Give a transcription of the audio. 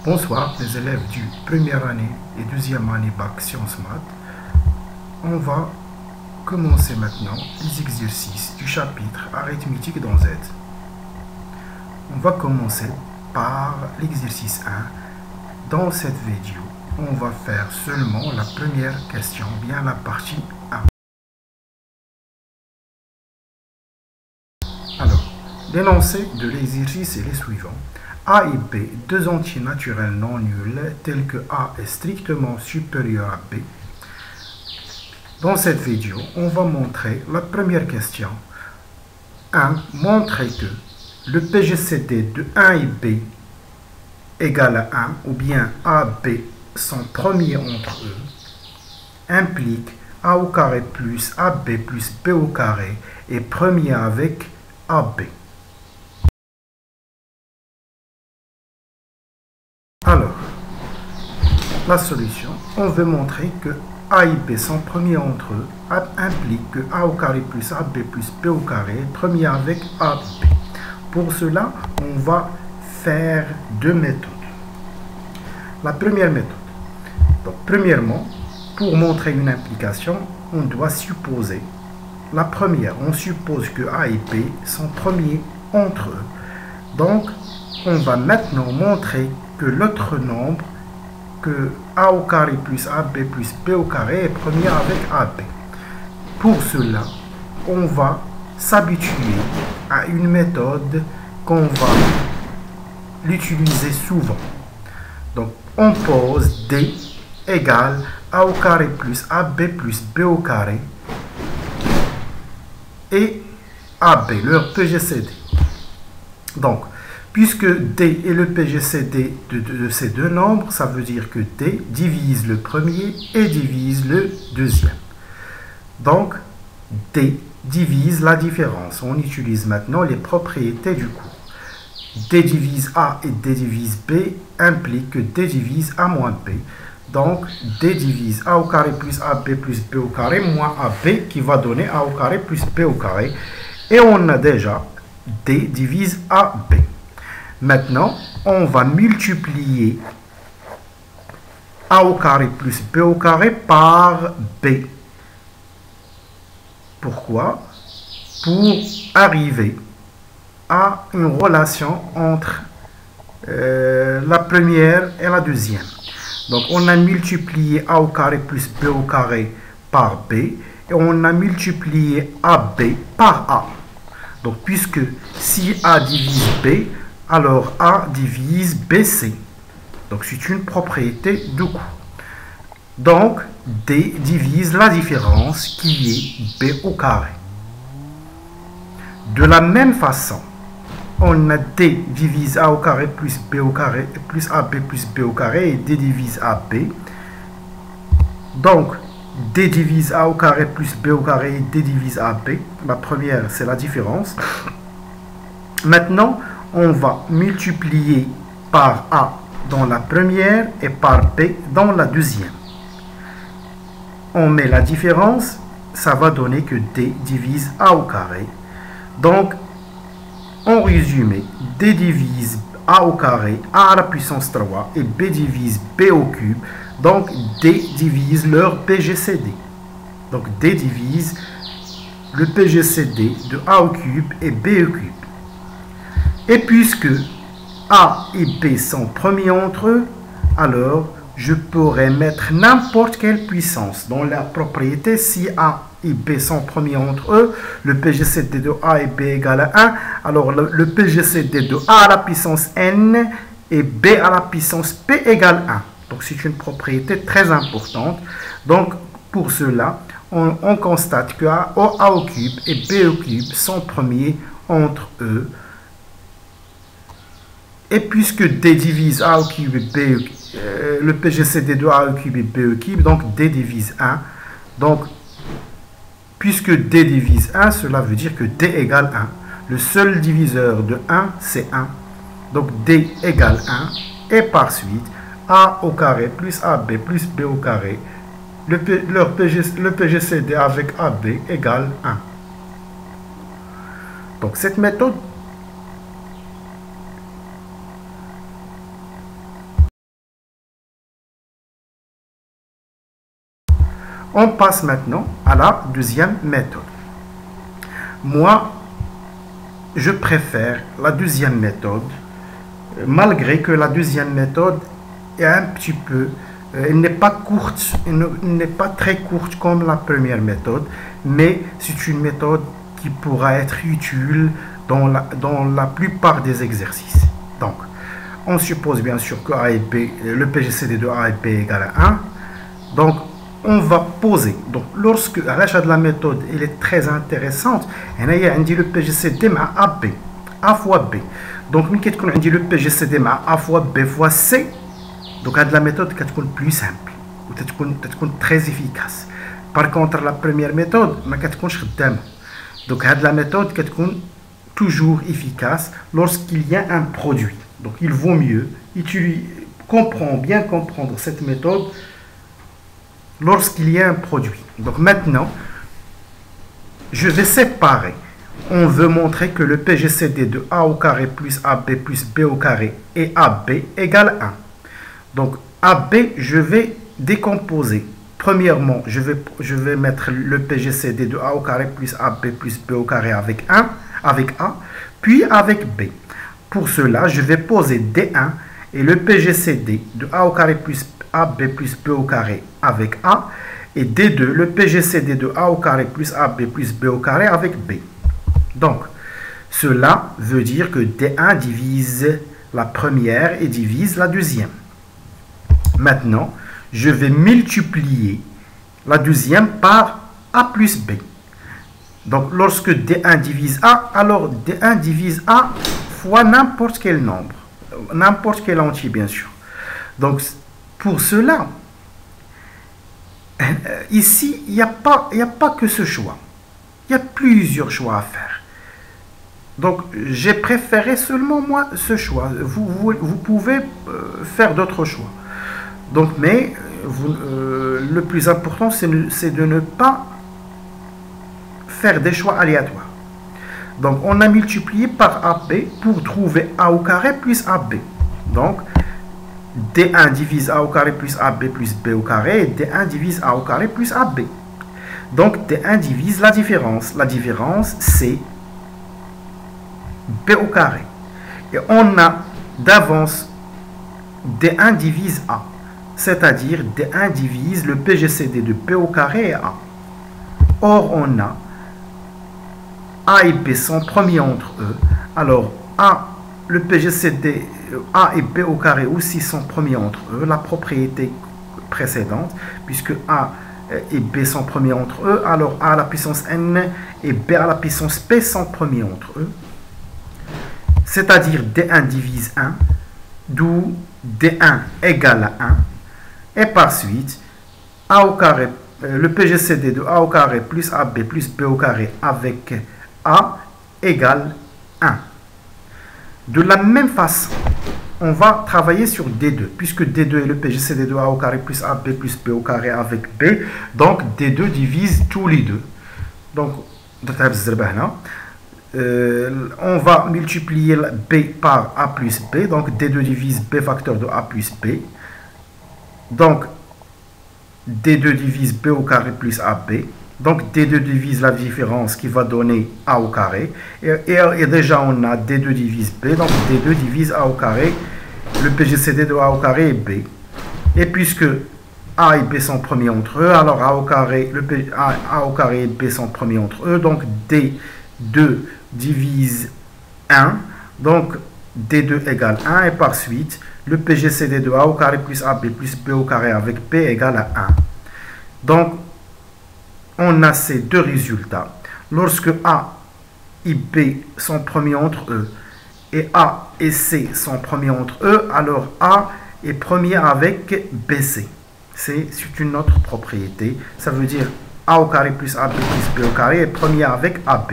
Bonsoir les élèves du première année et deuxième année bac sciences maths. On va commencer maintenant les exercices du chapitre arithmétique dans Z. On va commencer par l'exercice 1. Dans cette vidéo, on va faire seulement la première question, bien la partie 1. Alors, l'énoncé de l'exercice est le suivant. A et B, deux entiers naturels non nuls, tels que A est strictement supérieur à B. Dans cette vidéo, on va montrer la première question. 1. Montrer que le PGCD de 1 et B égale à 1, ou bien AB sont premiers entre eux, implique A au carré plus AB plus B au carré est premier avec AB. Alors, la solution, on veut montrer que A et B sont premiers entre eux, implique que A au carré plus AB plus B au carré est premier avec AB. Pour cela, on va faire deux méthodes. La première méthode. Donc, premièrement, pour montrer une implication, on doit supposer. La première, on suppose que A et B sont premiers entre eux. Donc, on va maintenant montrer que l'autre nombre, que A au carré plus AB plus B au carré est premier avec AB. Pour cela, on va s'habituer à une méthode qu'on va l'utiliser souvent. Donc, on pose D égale A au carré plus AB plus B au carré et AB, leur PGCD. Donc, puisque D est le PGCD de ces deux nombres, ça veut dire que D divise le premier et divise le deuxième. Donc, D divise la différence. On utilise maintenant les propriétés du cours. D divise A et D divise B implique que D divise A moins B. Donc, D divise A au carré plus AB plus B au carré moins AB qui va donner A au carré plus B au carré. Et on a déjà D divise AB. Maintenant, on va multiplier A au carré plus B au carré par B. Pourquoi? Pour arriver à une relation entre la première et la deuxième. Donc, on a multiplié A au carré plus B au carré par B et on a multiplié AB par A. Donc, puisque si A divise B, alors A divise BC. Donc, c'est une propriété du cours. Donc, D divise la différence qui est B au carré. De la même façon, on a D divise A au carré plus B au carré plus AB plus B au carré et D divise AB. Donc, D divise A au carré plus B au carré et D divise AB. La première, c'est la différence. Maintenant, on va multiplier par A dans la première et par B dans la deuxième. On met la différence, ça va donner que D divise A au carré. Donc, en résumé, D divise A au carré, A à la puissance 3 et B divise B au cube. Donc, D divise leur PGCD. Donc, D divise le PGCD de A au cube et B au cube. Et puisque A et B sont premiers entre eux, alors je pourrais mettre n'importe quelle puissance dans la propriété. Si A et B sont premiers entre eux, le PGCD de A et B égale à 1. Alors le PGCD de A à la puissance n et B à la puissance p égale 1. Donc c'est une propriété très importante. Donc pour cela, on constate que A au cube et B au cube sont premiers entre eux. Et puisque D divise A au cube et B au cube, le PGCD de A au cube et B au cube, donc D divise 1. Donc, puisque D divise 1, cela veut dire que D égale 1. Le seul diviseur de 1, c'est 1. Donc, D égale 1. Et par suite, A au carré plus AB plus B au carré, le PGCD avec AB égale 1. Donc, cette méthode On passe maintenant à la deuxième méthode. Moi, je préfère la deuxième méthode, malgré que la deuxième méthode est un petit peu, elle n'est pas courte, elle n'est pas très courte comme la première méthode, mais c'est une méthode qui pourra être utile dans la plupart des exercices. Donc, on suppose bien sûr que A et B, le PGCD de A et B égale à 1. Donc, on va poser. Donc, lorsque l'achat de la méthode elle est très intéressante, on dit le PGCD ma AB, A fois B. Donc, on dit le PGCD ma A fois B fois C. Donc, la méthode est plus simple, très efficace. Par contre, la première méthode, donc, la méthode est toujours efficace lorsqu'il y a un produit. Donc, il vaut mieux bien comprendre cette méthode lorsqu'il y a un produit. Donc, maintenant, je vais séparer. On veut montrer que le PGCD de A au carré plus AB plus B au carré et AB égale 1. Donc, AB, je vais décomposer. Premièrement, je vais mettre le PGCD de A au carré plus AB plus B au carré avec A, puis avec B. Pour cela, je vais poser D1 et le PGCD de A au carré plus AB plus B au carré avec A, et D2, le PGCD de A au carré plus AB plus B au carré avec B. Donc, cela veut dire que D1 divise la première et divise la deuxième. Maintenant, je vais multiplier la deuxième par A plus B. Donc, lorsque D1 divise A, alors D1 divise A fois n'importe quel nombre, n'importe quel entier, bien sûr. Donc, pour cela, ici, il n'y a pas que ce choix. Il y a plusieurs choix à faire. Donc, j'ai préféré seulement, moi, ce choix. Vous pouvez faire d'autres choix. Donc, mais le plus important, c'est de ne pas faire des choix aléatoires. Donc, on a multiplié par AB pour trouver A au carré plus AB. Donc, D1 divise A au carré plus AB plus B au carré, et D1 divise A au carré plus AB. Donc, D1 divise la différence. La différence, c'est B au carré. Et on a d'avance D1 divise A. C'est-à-dire D1 divise le PGCD de B au carré et A. Or, on a A et B sont premiers entre eux. Alors, le PGCD A et B au carré aussi sont premiers entre eux. La propriété précédente, puisque A et B sont premiers entre eux, alors A à la puissance N et B à la puissance P sont premiers entre eux. C'est-à-dire D1 divise 1, d'où D1 égale à 1. Et par suite, A au carré, le PGCD de A au carré plus AB plus B au carré avec A égale 1. De la même façon, on va travailler sur D2, puisque D2 est le PGCD de A au carré plus AB plus B au carré avec B. Donc, D2 divise tous les deux. Donc, on va multiplier B par A plus B. Donc, D2 divise B facteur de A plus B. Donc, D2 divise B au carré plus AB. Donc, D2 divise la différence qui va donner A au carré. Et déjà, on a D2 divise B. Donc, D2 divise A au carré. Le PGCD de A au carré est B. Et puisque A et B sont premiers entre eux, alors A au carré et B sont premiers entre eux. Donc, D2 divise 1. Donc, D2 égale 1. Et par suite, le PGCD de A au carré plus AB plus B au carré avec B égale à 1. Donc, on a ces deux résultats. Lorsque A et B sont premiers entre eux et A et C sont premiers entre eux, alors A est premier avec BC. C'est une autre propriété. Ça veut dire A au carré plus AB plus B au carré est premier avec AB.